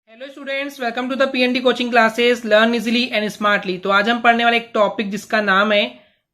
Hello students, welcome to the PND coaching classes learn easily and smartly. तो आज हम पढ़ने वाले एक टॉपिक जिसका नाम है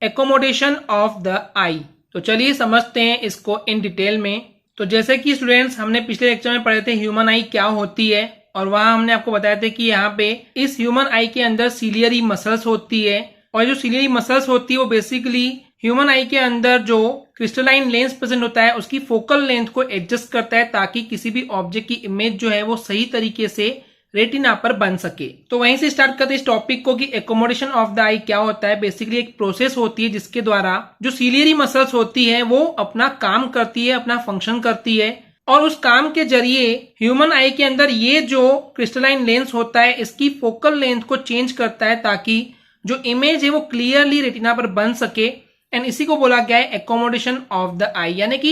एकोमोडेशन ऑफ द आई। तो चलिए समझते हैं इसको इन डिटेल में। तो जैसे कि स्टूडेंट्स हमने पिछले लेक्चर में पढ़े थे ह्यूमन आई क्या होती है, और वहां हमने आपको बताया था कि यहाँ पे इस ह्यूमन आई के अंदर सीलियरी मसल्स होती है, और जो सीलियरी मसल्स होती है वो बेसिकली ह्यूमन आई के अंदर जो क्रिस्टलाइन लेंस प्रेजेंट होता है उसकी फोकल लेंथ को एडजस्ट करता है ताकि किसी भी ऑब्जेक्ट की इमेज जो है वो सही तरीके से रेटिना पर बन सके। तो वहीं से स्टार्ट करते हैं इस टॉपिक को कि एकोमोडेशन ऑफ द आई क्या होता है। बेसिकली एक प्रोसेस होती है जिसके द्वारा जो सीलियरी मसल्स होती है वो अपना काम करती है, अपना फंक्शन करती है, और उस काम के जरिए ह्यूमन आई के अंदर ये जो क्रिस्टलाइन लेंस होता है इसकी फोकल लेंथ को चेंज करता है ताकि जो इमेज है वो क्लियरली रेटिना पर बन सके। एंड इसी को बोला गया है एकोमोडेशन ऑफ द आई। यानी कि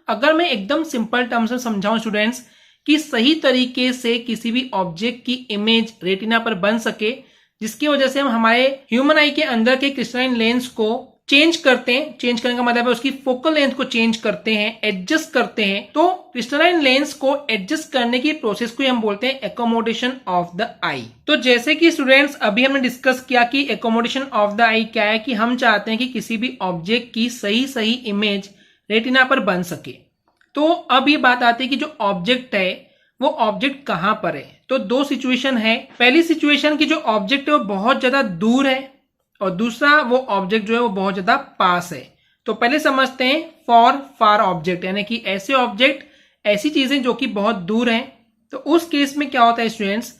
अगर मैं एकदम सिंपल टर्म्स में समझाऊं स्टूडेंट्स कि सही तरीके से किसी भी ऑब्जेक्ट की इमेज रेटिना पर बन सके, जिसकी वजह से हम हमारे ह्यूमन आई के अंदर के क्रिस्टलाइन लेंस को चेंज करते हैं। चेंज करने का मतलब है उसकी फोकल लेंथ को चेंज करते हैं, एडजस्ट करते हैं। तो क्रिस्टलाइन लेंस को एडजस्ट करने की प्रोसेस को हम बोलते हैं एकोमोडेशन ऑफ द आई। तो जैसे कि स्टूडेंट्स अभी हमने डिस्कस किया कि एकोमोडेशन ऑफ द आई क्या है, कि हम चाहते हैं कि किसी भी ऑब्जेक्ट की सही इमेज रेटिना पर बन सके। तो अब ये बात आती है कि जो ऑब्जेक्ट है वो ऑब्जेक्ट कहां पर है। तो दो सिचुएशन है। पहली सिचुएशन की जो ऑब्जेक्ट है वो बहुत ज्यादा दूर है, और दूसरा वो ऑब्जेक्ट जो है वो बहुत ज्यादा पास है। तो पहले समझते हैं फॉर फार ऑब्जेक्ट, यानी कि ऐसे ऑब्जेक्ट, ऐसी चीजें जो कि बहुत दूर हैं। तो उस केस में क्या होता है स्टूडेंट्स,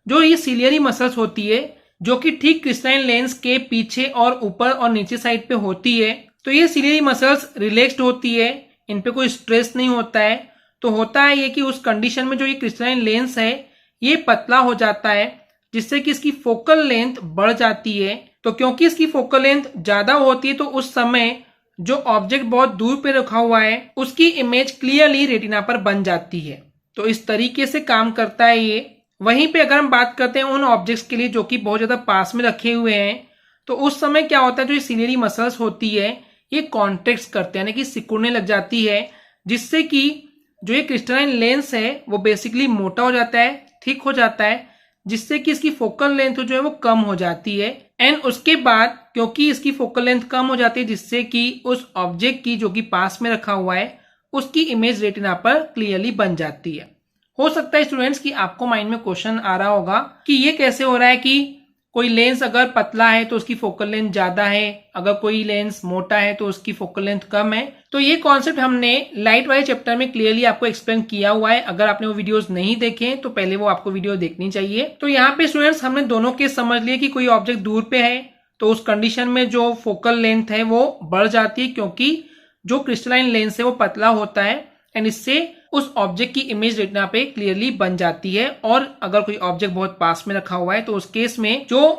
जो ये सीलियरी मसल्स होती है जो कि ठीक क्रिस्टलाइन लेंस के पीछे और ऊपर और नीचे साइड पे होती है, तो ये सीलियरी मसल्स रिलैक्स्ड होती है, इन पे कोई स्ट्रेस नहीं होता है। तो होता है ये कि उस कंडीशन में जो ये क्रिस्टलाइन लेंस है ये पतला हो जाता है, जिससे कि इसकी फोकल लेंथ बढ़ जाती है। तो क्योंकि इसकी फोकल लेंथ ज्यादा होती है तो उस समय जो ऑब्जेक्ट बहुत दूर पे रखा हुआ है उसकी इमेज क्लियरली रेटिना पर बन जाती है। तो इस तरीके से काम करता है ये। वहीं पे अगर हम बात करते हैं उन ऑब्जेक्ट्स के लिए जो कि बहुत ज्यादा पास में रखे हुए हैं, तो उस समय क्या होता है, जो सीलियरी मसल्स होती है ये कॉन्ट्रैक्ट करते हैं, यानी कि सिकुड़ने लग जाती है, जिससे कि जो ये क्रिस्टलाइन लेंस है वो बेसिकली मोटा हो जाता है, थिक हो जाता है, जिससे कि इसकी फोकल लेंथ जो है वो कम हो जाती है। एंड उसके बाद क्योंकि इसकी फोकल लेंथ कम हो जाती है, जिससे कि उस ऑब्जेक्ट की जो कि पास में रखा हुआ है उसकी इमेज रेटिना पर क्लियरली बन जाती है। हो सकता है स्टूडेंट्स कि आपको माइंड में क्वेश्चन आ रहा होगा कि ये कैसे हो रहा है कि कोई लेंस अगर पतला है तो उसकी फोकल लेंथ ज्यादा है, अगर कोई लेंस मोटा है तो उसकी फोकल लेंथ कम है। तो ये कॉन्सेप्ट हमने लाइट वाले चैप्टर में क्लियरली आपको एक्सप्लेन किया हुआ है। अगर आपने वो वीडियोस नहीं देखे तो पहले वो आपको वीडियो देखनी चाहिए। तो यहाँ पे स्टूडेंट्स हमने दोनों केस समझ लिए कि कोई ऑब्जेक्ट दूर पे है तो उस कंडीशन में जो फोकल लेंथ है वो बढ़ जाती है, क्योंकि जो क्रिस्टलाइन लेंस है वो पतला होता है, एंड इससे उस ऑब्जेक्ट की इमेज रेटिना पे क्लियरली बन जाती है। और अगर कोई ऑब्जेक्ट बहुत पास में रखा हुआ है तो उस केस में जो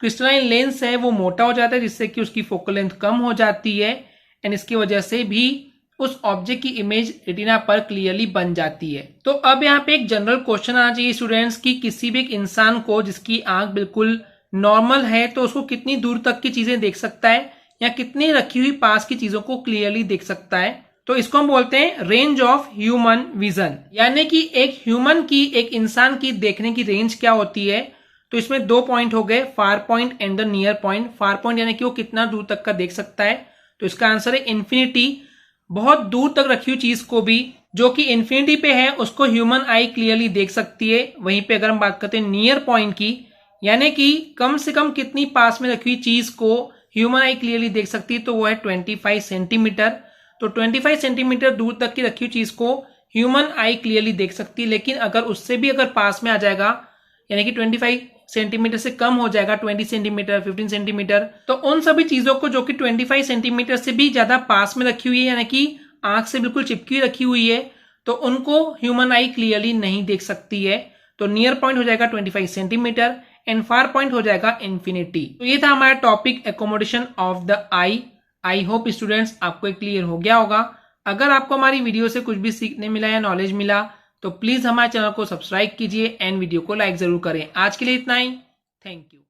क्रिस्टलाइन लेंस है वो मोटा हो जाता है, जिससे कि उसकी फोकल लेंथ कम हो जाती है, एंड इसकी वजह से भी उस ऑब्जेक्ट की इमेज रेटिना पर क्लियरली बन जाती है। तो अब यहाँ पे एक जनरल क्वेश्चन आना चाहिए स्टूडेंट्स कि किसी भी एक इंसान को जिसकी आंख बिल्कुल नॉर्मल है तो उसको कितनी दूर तक की चीजें देख सकता है, या कितनी रखी हुई पास की चीजों को क्लियरली देख सकता है। तो इसको हम बोलते हैं रेंज ऑफ ह्यूमन विजन, यानी कि एक ह्यूमन की, एक इंसान की देखने की रेंज क्या होती है। तो इसमें दो पॉइंट हो गए, far point and the near point. Far point यानी कि वो कितना दूर तक का देख सकता है, तो इसका आंसर है इन्फिनिटी। बहुत दूर तक रखी हुई चीज को भी जो कि इन्फिनिटी पे है उसको ह्यूमन आई क्लियरली देख सकती है। वहीं पे अगर हम बात करते हैं नियर पॉइंट की, यानी कि कम से कम कितनी पास में रखी हुई चीज को ह्यूमन आई क्लियरली देख सकती है, तो वो है 25 सेंटीमीटर। तो 25 सेंटीमीटर दूर तक की रखी हुई चीज को ह्यूमन आई क्लियरली देख सकती है। लेकिन अगर उससे भी अगर पास में आ जाएगा, यानी कि 25 सेंटीमीटर से कम हो जाएगा, 20 सेंटीमीटर, 15 सेंटीमीटर, तो उन सभी चीजों को जो कि 25 सेंटीमीटर से भी ज्यादा पास में रखी हुई है, यानी कि आंख से बिल्कुल चिपकी रखी हुई है, तो उनको ह्यूमन आई क्लियरली नहीं देख सकती है। तो नियर पॉइंट हो जाएगा 25 सेंटीमीटर एंड फार पॉइंट हो जाएगा इन्फिनिटी। तो ये था हमारा topic accommodation of the I. I hope students आपको क्लियर हो गया होगा। अगर आपको हमारी वीडियो से कुछ भी सीखने मिला या नॉलेज मिला तो प्लीज हमारे चैनल को सब्सक्राइब कीजिए एंड वीडियो को लाइक जरूर करें। आज के लिए इतना ही, थैंक यू।